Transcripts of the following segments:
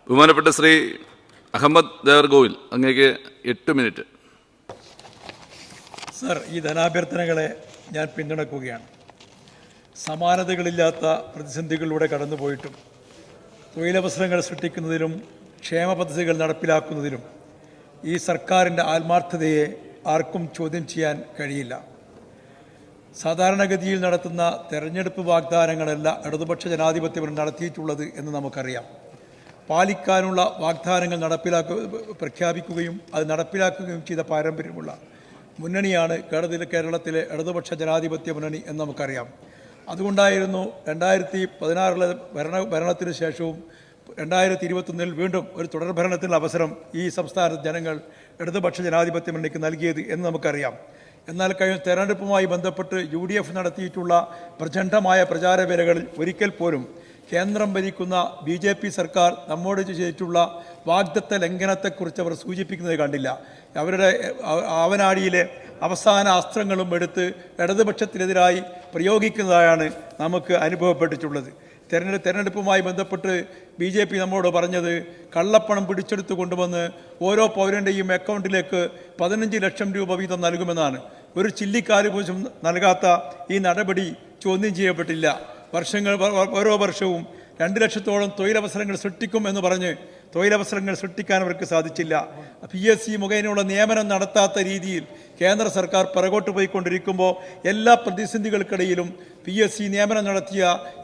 ബഹുമാനപ്പെട്ട ശ്രീ അഹമ്മദ് ദേവർഗോവിൽ, അങ്ങേക്ക് 8 minute. Sir, ഈ ധനാഭ്യർത്ഥനകളെ ഞാൻ പിന്തുണക്കുകയാണ്. സമാനതകളില്ലാത്ത പ്രതിസന്ധികളിലൂടെ കടന്നുപോയിട്ടും തൊഴിലവസരങ്ങൾ സൃഷ്ടിക്കുന്നതിലും ക്ഷേമ പദ്ധതികൾ നടപ്പിലാക്കുന്നതിലും ഈ സർക്കാരിൻ്റെ ആത്മാർത്ഥതയെ ആർക്കും ചോദ്യം ചെയ്യാൻ കഴിയില്ല. സാധാരണഗതിയിൽ നടത്തുന്ന തെരഞ്ഞെടുപ്പ് വാഗ്ദാനങ്ങളല്ല ഇടതുപക്ഷ ജനാധിപത്യം നടത്തിയിട്ടുള്ളത് എന്ന് നമുക്കറിയാം. പാലിക്കാനുള്ള വാഗ്ദാനങ്ങൾ പ്രഖ്യാപിക്കുകയും അത് നടപ്പിലാക്കുകയും ചെയ്ത പാരമ്പര്യമുള്ള മുന്നണിയാണ് കേരളത്തിലെ ഇടതുപക്ഷ ജനാധിപത്യ മുന്നണി എന്ന് നമുക്കറിയാം. അതുകൊണ്ടായിരുന്നു 2016 ഭരണത്തിന് ശേഷവും 2021 വീണ്ടും ഒരു തുടർ ഭരണത്തിനുള്ള അവസരം ഈ സംസ്ഥാനത്ത് ജനങ്ങൾ ഇടതുപക്ഷ ജനാധിപത്യ മുന്നണിക്ക് നൽകിയത് എന്ന് നമുക്കറിയാം. എന്നാൽ കഴിഞ്ഞ തെരഞ്ഞെടുപ്പുമായി ബന്ധപ്പെട്ട് UDF നടത്തിയിട്ടുള്ള പ്രചണ്ഡമായ പ്രചാരവേലകളിൽ ഒരിക്കൽ പോലും കേന്ദ്രം ഭരിക്കുന്ന BJP സർക്കാർ നമ്മോട് ചെയ്തിട്ടുള്ള വാഗ്ദത്ത ലംഘനത്തെക്കുറിച്ച് അവർ സൂചിപ്പിക്കുന്നത് കണ്ടില്ല. അവരുടെ ആവനാഴിയിലെ അവസാന അസ്ത്രങ്ങളും എടുത്ത് ഇടതുപക്ഷത്തിനെതിരായി പ്രയോഗിക്കുന്നതായാണ് നമുക്ക് അനുഭവപ്പെട്ടിട്ടുള്ളത്. തെരഞ്ഞെടുപ്പുമായി ബന്ധപ്പെട്ട് BJP നമ്മോട് പറഞ്ഞത് കള്ളപ്പണം പിടിച്ചെടുത്ത് കൊണ്ടുവന്ന് ഓരോ പൗരൻ്റെയും അക്കൗണ്ടിലേക്ക് 15 ലക്ഷം രൂപ വീതം നൽകുമെന്നാണ്. ഒരു ചില്ലിക്കാല് പോലും നൽകാത്ത ഈ നടപടി ചോദ്യം ചെയ്യപ്പെട്ടില്ല. ഓരോ വർഷവും 2 ലക്ഷത്തോളം തൊഴിലവസരങ്ങൾ സൃഷ്ടിക്കും എന്ന് പറഞ്ഞ് തൊഴിലവസരങ്ങൾ സൃഷ്ടിക്കാൻ അവർക്ക് സാധിച്ചില്ല. PSC മുഖേനയുള്ള നിയമനം നടത്താത്ത രീതിയിൽ കേന്ദ്ര സർക്കാർ പിറകോട്ട് പോയിക്കൊണ്ടിരിക്കുമ്പോൾ എല്ലാ പ്രതിസന്ധികൾക്കിടയിലും PSC നിയമനം നടത്തിയ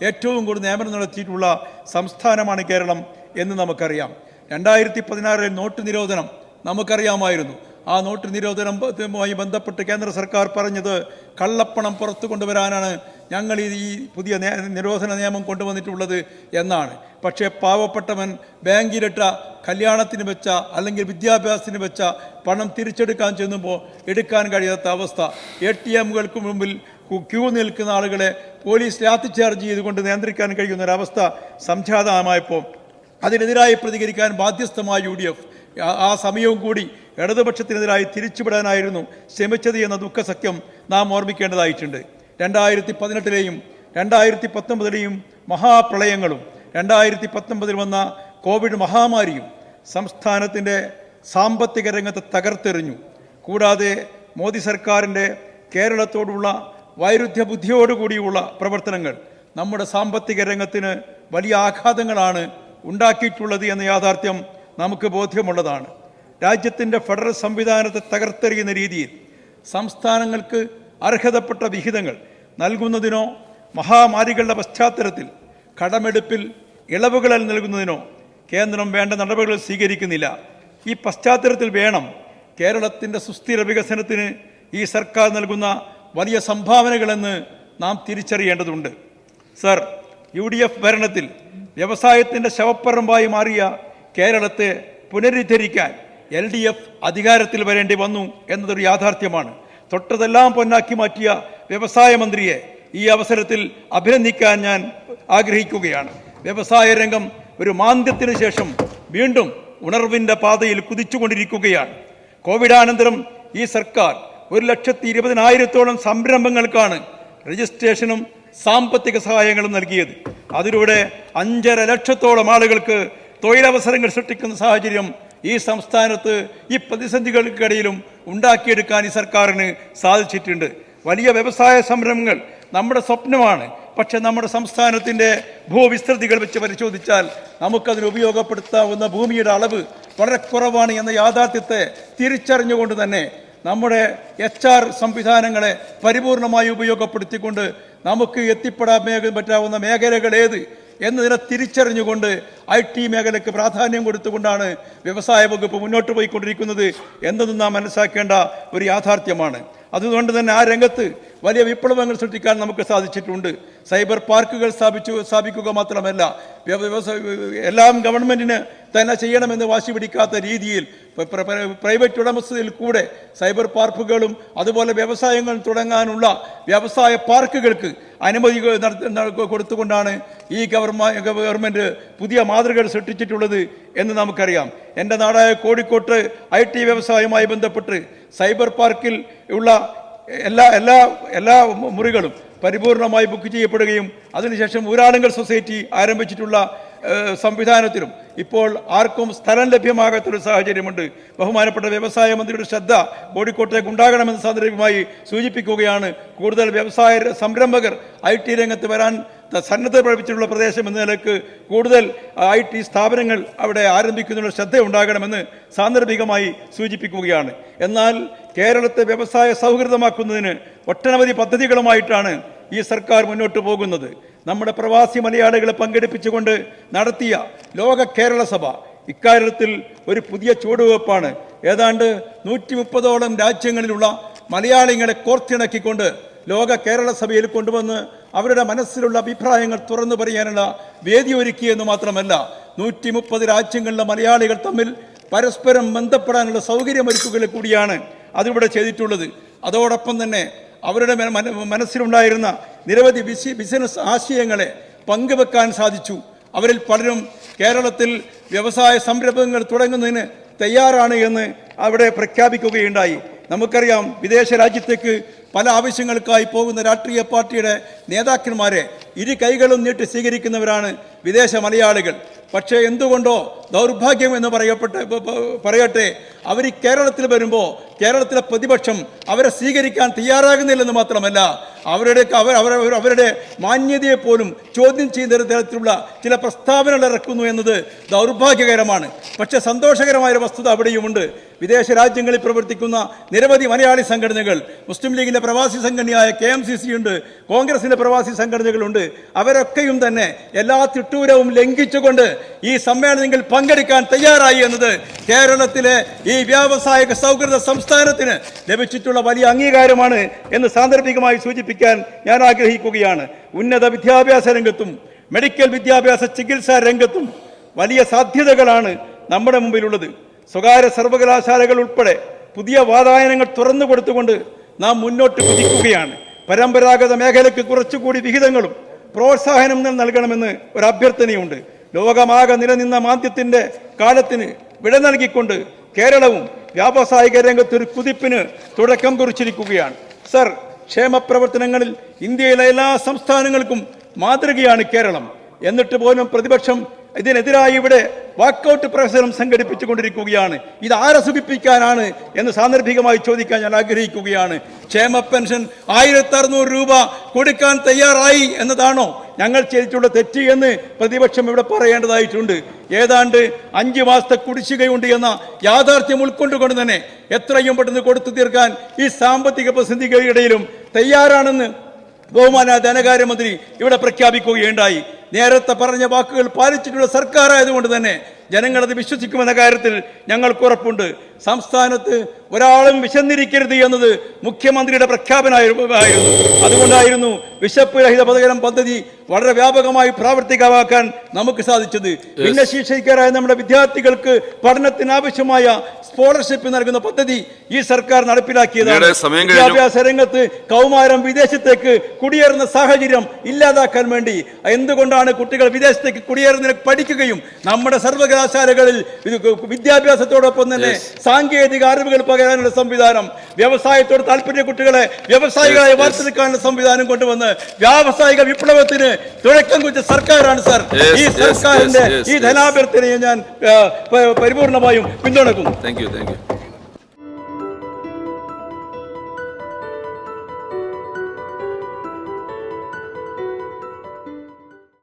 ഏറ്റവും കൂടുതൽ നിയമനം നടത്തിയിട്ടുള്ള സംസ്ഥാനമാണ് കേരളം എന്ന് നമുക്കറിയാം. 2016 നോട്ട് നിരോധനം നമുക്കറിയാമായിരുന്നു. ആ നോട്ട് നിരോധനവുമായി ബന്ധപ്പെട്ട് കേന്ദ്ര സർക്കാർ പറഞ്ഞത് കള്ളപ്പണം പുറത്തു കൊണ്ടുവരാനാണ് ഞങ്ങൾ ഈ പുതിയ നിരോധന നിയമം കൊണ്ടുവന്നിട്ടുള്ളത് എന്നാണ്. പക്ഷേ പാവപ്പെട്ടവൻ ബാങ്കിലിട്ട കല്യാണത്തിന് വെച്ച അല്ലെങ്കിൽ വിദ്യാഭ്യാസത്തിന് വെച്ച പണം തിരിച്ചെടുക്കാൻ ചെന്നുമ്പോൾ എടുക്കാൻ കഴിയാത്ത അവസ്ഥ, ATMകൾക്ക് മുമ്പിൽ ക്യൂ നിൽക്കുന്ന ആളുകളെ പോലീസ് ലാത്തിച്ചാർജ് ചെയ്തുകൊണ്ട് നിയന്ത്രിക്കാൻ കഴിയുന്ന ഒരവസ്ഥ സംജാതമായപ്പോൾ അതിനെതിരായി പ്രതികരിക്കാൻ ബാധ്യസ്ഥമായ UDF ആ സമയവും കൂടി ഇടതുപക്ഷത്തിനെതിരായി തിരിച്ചുവിടാനായിരുന്നു ശ്രമിച്ചത് എന്ന ദുഃഖസത്യം നാം ഓർമ്മിക്കേണ്ടതായിട്ടുണ്ട്. 2018 2019 മഹാപ്രളയങ്ങളും 2019 വന്ന കോവിഡ് മഹാമാരിയും സംസ്ഥാനത്തിൻ്റെ സാമ്പത്തിക രംഗത്തെ തകർത്തെറിഞ്ഞു. കൂടാതെ മോദി സർക്കാരിൻ്റെ കേരളത്തോടുള്ള വൈരുദ്ധ്യ ബുദ്ധിയോടുകൂടിയുള്ള പ്രവർത്തനങ്ങൾ നമ്മുടെ സാമ്പത്തിക രംഗത്തിന് വലിയ ആഘാതങ്ങളാണ് ഉണ്ടാക്കിയിട്ടുള്ളത് എന്ന യാഥാർത്ഥ്യം നമുക്ക് ബോധ്യമുള്ളതാണ്. രാജ്യത്തിൻ്റെ ഫെഡറൽ സംവിധാനത്തെ തകർത്തെറിയുന്ന രീതിയിൽ സംസ്ഥാനങ്ങൾക്ക് അർഹതപ്പെട്ട വിഹിതങ്ങൾ നൽകുന്നതിനോ മഹാമാരികളുടെ പശ്ചാത്തലത്തിൽ കടമെടുപ്പിൽ ഇളവുകൾ നൽകുന്നതിനോ കേന്ദ്രം വേണ്ട നടപടികൾ സ്വീകരിക്കുന്നില്ല. ഈ പശ്ചാത്തലത്തിൽ വേണം കേരളത്തിൻ്റെ സുസ്ഥിര വികസനത്തിന് ഈ സർക്കാർ നൽകുന്ന വലിയ സംഭാവനകളെന്ന് നാം തിരിച്ചറിയേണ്ടതുണ്ട്. സർ, UDF ഭരണത്തിൽ വ്യവസായത്തിൻ്റെ ശവപ്പറമ്പായി മാറിയ കേരളത്തെ പുനരുദ്ധരിക്കാൻ LDF അധികാരത്തിൽ വരേണ്ടി വന്നു എന്നതൊരു യാഥാർത്ഥ്യമാണ്. തൊട്ടതെല്ലാം പൊന്നാക്കി മാറ്റിയ വ്യവസായ മന്ത്രിയെ ഈ അവസരത്തിൽ അഭിനന്ദിക്കാൻ ഞാൻ ആഗ്രഹിക്കുകയാണ്. വ്യവസായ രംഗം ഒരു മാന്ദ്യത്തിന് ശേഷം വീണ്ടും ഉണർവിൻ്റെ പാതയിൽ കുതിച്ചുകൊണ്ടിരിക്കുകയാണ്. കോവിഡാനന്തരം ഈ സർക്കാർ 1,20,000-ഓളം സംരംഭങ്ങൾക്കാണ് രജിസ്ട്രേഷനും സാമ്പത്തിക സഹായങ്ങളും നൽകിയത്. അതിലൂടെ 5.5 ലക്ഷത്തോളം ആളുകൾക്ക് തൊഴിലവസരങ്ങൾ സൃഷ്ടിക്കുന്ന സാഹചര്യം ഈ സംസ്ഥാനത്ത് ഈ പ്രതിസന്ധികൾക്കിടയിലും ഉണ്ടാക്കിയെടുക്കാൻ ഈ സർക്കാരിന് സാധിച്ചിട്ടുണ്ട്. വലിയ വ്യവസായ സംരംഭങ്ങൾ നമ്മുടെ സ്വപ്നമാണ്. പക്ഷെ നമ്മുടെ സംസ്ഥാനത്തിൻ്റെ ഭൂവിസ്തൃതികൾ വെച്ച് പരിശോധിച്ചാൽ നമുക്കതിന് ഉപയോഗപ്പെടുത്താവുന്ന ഭൂമിയുടെ അളവ് വളരെ കുറവാണ് എന്ന യാഥാർത്ഥ്യത്തെ തിരിച്ചറിഞ്ഞുകൊണ്ട് തന്നെ നമ്മുടെ HR സംവിധാനങ്ങളെ പരിപൂർണമായി ഉപയോഗപ്പെടുത്തിക്കൊണ്ട് നമുക്ക് എത്തിപ്പെടാൻ പറ്റാവുന്ന മേഖലകൾ ഏത് എന്നതിനെ തിരിച്ചറിഞ്ഞുകൊണ്ട് IT മേഖലയ്ക്ക് പ്രാധാന്യം കൊടുത്തുകൊണ്ടാണ് വ്യവസായ വകുപ്പ് മുന്നോട്ട് പോയിക്കൊണ്ടിരിക്കുന്നത് എന്നതും നാം മനസ്സിലാക്കേണ്ട ഒരു യാഥാർത്ഥ്യമാണ്. അതുകൊണ്ട് തന്നെ ആ രംഗത്ത് വലിയ വിപ്ലവങ്ങൾ സൃഷ്ടിക്കാൻ നമുക്ക് സാധിച്ചിട്ടുണ്ട്. സൈബർ പാർക്കുകൾ സ്ഥാപിക്കുക മാത്രമല്ല, എല്ലാം ഗവൺമെൻറ്റിന് തന്നെ ചെയ്യണമെന്ന് വാശി പിടിക്കാത്ത രീതിയിൽ പ്രൈവറ്റ് ഉടമസ്ഥതയിൽ കൂടെ സൈബർ പാർക്കുകളും അതുപോലെ വ്യവസായങ്ങൾ തുടങ്ങാനുള്ള വ്യവസായ പാർക്കുകൾക്ക് അനുമതി കൊടുത്തുകൊണ്ടാണ് ഈ ഗവൺമെൻറ് പുതിയ മാതൃകകൾ സൃഷ്ടിച്ചിട്ടുള്ളത് എന്ന് നമുക്കറിയാം. എൻ്റെ നാടായ കോഴിക്കോട്ട് IT വ്യവസായവുമായി ബന്ധപ്പെട്ട് സൈബർ പാർക്കിൽ ഉള്ള എല്ലാ മുറികളും പരിപൂർണമായി ബുക്ക് ചെയ്യപ്പെടുകയും അതിനുശേഷം ഊരാളുങ്കൽ സൊസൈറ്റി ആരംഭിച്ചിട്ടുള്ള സംവിധാനത്തിലും ഇപ്പോൾ ആർക്കും സ്ഥലം ലഭ്യമാകാത്തൊരു സാഹചര്യമുണ്ട്. ബഹുമാനപ്പെട്ട വ്യവസായ മന്ത്രിയുടെ ശ്രദ്ധ കോഴിക്കോട്ടേക്ക് ഉണ്ടാകണമെന്ന് സാന്ദർഭികമായി സൂചിപ്പിക്കുകയാണ്. കൂടുതൽ വ്യവസായ സംരംഭകർ IT രംഗത്ത് വരാൻ സന്നദ്ധ പ്രകടിപ്പിച്ചിട്ടുള്ള പ്രദേശം എന്ന നിലക്ക് കൂടുതൽ IT സ്ഥാപനങ്ങൾ അവിടെ ആരംഭിക്കുന്നതിനുള്ള ശ്രദ്ധ ഉണ്ടാകണമെന്ന് സാന്ദർഭികമായി സൂചിപ്പിക്കുകയാണ്. എന്നാൽ കേരളത്തെ വ്യവസായ സൗഹൃദമാക്കുന്നതിന് ഒട്ടനവധി പദ്ധതികളുമായിട്ടാണ് ഈ സർക്കാർ മുന്നോട്ട് പോകുന്നത്. നമ്മുടെ പ്രവാസി മലയാളികളെ പങ്കെടുപ്പിച്ചുകൊണ്ട് നടത്തിയ ലോക കേരള സഭ ഇക്കാര്യത്തിൽ ഒരു പുതിയ ചുവടുവെപ്പാണ്. ഏതാണ്ട് 130ഓളം രാജ്യങ്ങളിലുള്ള മലയാളികളെ കോർത്തിണക്കിക്കൊണ്ട് ലോക കേരള സഭയിൽ കൊണ്ടുവന്ന് അവരുടെ മനസ്സിലുള്ള അഭിപ്രായങ്ങൾ തുറന്നു പറയാനുള്ള വേദി ഒരുക്കിയെന്ന് മാത്രമല്ല 130 രാജ്യങ്ങളിലെ മലയാളികൾ തമ്മിൽ പരസ്പരം ബന്ധപ്പെടാനുള്ള സൗകര്യമൊരുക്കുക കൂടിയാണ് അതിവിടെ ചെയ്തിട്ടുള്ളത്. അതോടൊപ്പം തന്നെ അവരുടെ മനസ്സിലുണ്ടായിരുന്ന നിരവധി ബിസിനസ് ആശയങ്ങളെ പങ്കുവെക്കാൻ സാധിച്ചു. അവരിൽ പലരും കേരളത്തിൽ വ്യവസായ സംരംഭങ്ങൾ തുടങ്ങുന്നതിന് തയ്യാറാണ് എന്ന് അവിടെ പ്രഖ്യാപിക്കുകയുണ്ടായി. നമുക്കറിയാം, വിദേശ രാജ്യത്തേക്ക് പല ആവശ്യങ്ങൾക്കായി പോകുന്ന രാഷ്ട്രീയ പാർട്ടിയുടെ നേതാക്കന്മാരെ ഇരു കൈകളും നീട്ടി സ്വീകരിക്കുന്നവരാണ് വിദേശ മലയാളികൾ. പക്ഷേ എന്തുകൊണ്ടോ ദൗർഭാഗ്യം എന്ന് പറയട്ടെ, അവർ ഈ കേരളത്തിൽ വരുമ്പോൾ കേരളത്തിലെ പ്രതിപക്ഷം അവരെ സ്വീകരിക്കാൻ തയ്യാറാകുന്നില്ലെന്ന് മാത്രമല്ല അവരുടെ മാന്യതയെ പോലും ചോദ്യം ചെയ്യുന്ന തരത്തിലുള്ള ചില പ്രസ്താവനകൾ ഇറക്കുന്നു എന്നത് ദൗർഭാഗ്യകരമാണ്. പക്ഷെ സന്തോഷകരമായ വസ്തുത അവിടെയുമുണ്ട്. വിദേശ രാജ്യങ്ങളിൽ പ്രവർത്തിക്കുന്ന നിരവധി മലയാളി സംഘടനകൾ, മുസ്ലിം ലീഗിന്റെ പ്രവാസി സംഘടനയായ KMCC ഉണ്ട്, കോൺഗ്രസിന്റെ പ്രവാസി സംഘടനകളുണ്ട്. അവരൊക്കെയും തന്നെ എല്ലാ തിട്ടൂരവും ലംഘിച്ചുകൊണ്ട് ഈ സമ്മേളനങ്ങളിൽ പങ്കെടുക്കാൻ തയ്യാറായി എന്നത് കേരളത്തിലെ ഈ വ്യാവസായിക സൗഹൃദ സംസ്ഥാനത്തിന് ലഭിച്ചിട്ടുള്ള വലിയ അംഗീകാരമാണ് എന്ന് സാന്ദർഭികമായി സൂചിപ്പിക്കാൻ ഞാൻ ആഗ്രഹിക്കുകയാണ്. ഉന്നത വിദ്യാഭ്യാസ രംഗത്തും മെഡിക്കൽ വിദ്യാഭ്യാസ ചികിത്സാ രംഗത്തും വലിയ സാധ്യതകളാണ് നമ്മുടെ മുമ്പിലുള്ളത്. സ്വകാര്യ സർവകലാശാലകൾ ഉൾപ്പെടെ പുതിയ വാതായനങ്ങൾ തുറന്നു കൊടുത്തുകൊണ്ട് നാം മുന്നോട്ട് കുതിക്കുകയാണ്. പരമ്പരാഗത മേഖലയ്ക്ക് കുറച്ചുകൂടി വിഹിതങ്ങളും പ്രോത്സാഹനം നൽകണമെന്ന് ഒരു അഭ്യർത്ഥനയുണ്ട്. ലോകമാകെ നിലനിന്ന മാന്ദ്യത്തിന്റെ കാലത്തിന് വിട നൽകിക്കൊണ്ട് കേരളവും വ്യാവസായിക രംഗത്തൊരു കുതിപ്പിന് തുടക്കം കുറിച്ചിരിക്കുകയാണ്. സർ, ക്ഷേമ പ്രവർത്തനങ്ങളിൽ ഇന്ത്യയിലെ എല്ലാ സംസ്ഥാനങ്ങൾക്കും മാതൃകയാണ് കേരളം. എന്നിട്ട് പോലും പ്രതിപക്ഷം ഇതിനെതിരായി ഇവിടെ വാക്കൌട്ട് പ്രഹസനം സംഘടിപ്പിച്ചുകൊണ്ടിരിക്കുകയാണ്. ഇത് ആരെ സുഖിപ്പിക്കാനാണ് എന്ന് സാന്ദർഭികമായി ചോദിക്കാൻ ഞാൻ ആഗ്രഹിക്കുകയാണ്. ക്ഷേമ പെൻഷൻ 1600 രൂപ കൊടുക്കാൻ തയ്യാറായി എന്നതാണോ ഞങ്ങൾ ചെയ്തിട്ടുള്ള തെറ്റ് എന്ന് പ്രതിപക്ഷം ഇവിടെ പറയേണ്ടതായിട്ടുണ്ട്. ഏതാണ്ട് 5 മാസത്തെ കുടിശ്ശികയുണ്ട് എന്ന യാഥാർത്ഥ്യം ഉൾക്കൊണ്ടുകൊണ്ട് തന്നെ എത്രയും പെട്ടെന്ന് കൊടുത്തു തീർക്കാൻ ഈ സാമ്പത്തിക പ്രതിസന്ധികളിടയിലും തയ്യാറാണെന്ന് ബഹുമാന ധനകാര്യമന്ത്രി ഇവിടെ പ്രഖ്യാപിക്കുകയുണ്ടായി. നേരത്തെ പറഞ്ഞ വാക്കുകൾ പാലിച്ചിട്ടുള്ള സർക്കാർ ആയതുകൊണ്ട് തന്നെ ജനങ്ങളത് വിശ്വസിക്കുമെന്ന കാര്യത്തിൽ ഞങ്ങൾക്ക് ഉറപ്പുണ്ട്. സംസ്ഥാനത്ത് ഒരാളും വിശന്നിരിക്കരുത് എന്നത് മുഖ്യമന്ത്രിയുടെ പ്രഖ്യാപനമായിരുന്നു. അതുകൊണ്ടായിരുന്നു വിശപ്പ് രഹിത പകരം പദ്ധതി വളരെ വ്യാപകമായി പ്രാവർത്തികമാക്കാൻ നമുക്ക് സാധിച്ചത്. ഭിന്നശേഷിക്കാരായ നമ്മുടെ വിദ്യാർത്ഥികൾക്ക് പഠനത്തിന് ആവശ്യമായ സ്കോളർഷിപ്പ് നൽകുന്ന പദ്ധതി ഈ സർക്കാർ നടപ്പിലാക്കിയതാണ്. വിദ്യാഭ്യാസ രംഗത്ത് കൗമാരം വിദേശത്തേക്ക് കുടിയേറുന്ന സാഹചര്യം ഇല്ലാതാക്കാൻ വേണ്ടി എന്തുകൊണ്ടാണ് കുട്ടികൾ വിദേശത്തേക്ക് കുടിയേറുന്നതിന് പഠിക്കുകയും നമ്മുടെ സർവകലാശാലകളിൽ വിദ്യാഭ്യാസത്തോടൊപ്പം തന്നെ സാങ്കേതിക അറിവുകൾ പകരാനുള്ള സംവിധാനം, വ്യവസായത്തോട് താല്പര്യ കുട്ടികളെ വ്യവസായികളായി വാർത്തെടുക്കാനുള്ള സംവിധാനം കൊണ്ടുവന്ന് വ്യാവസായിക വിപ്ലവത്തിന് തുടക്കം കുറിച്ച സർക്കാരാണ് സർ. ഈ സർക്കാരിന്റെ ഈ ധനാഭ്യർത്ഥനയെ ഞാൻ പരിപൂർണമായും പിന്തുണക്കുന്നു. Thank you.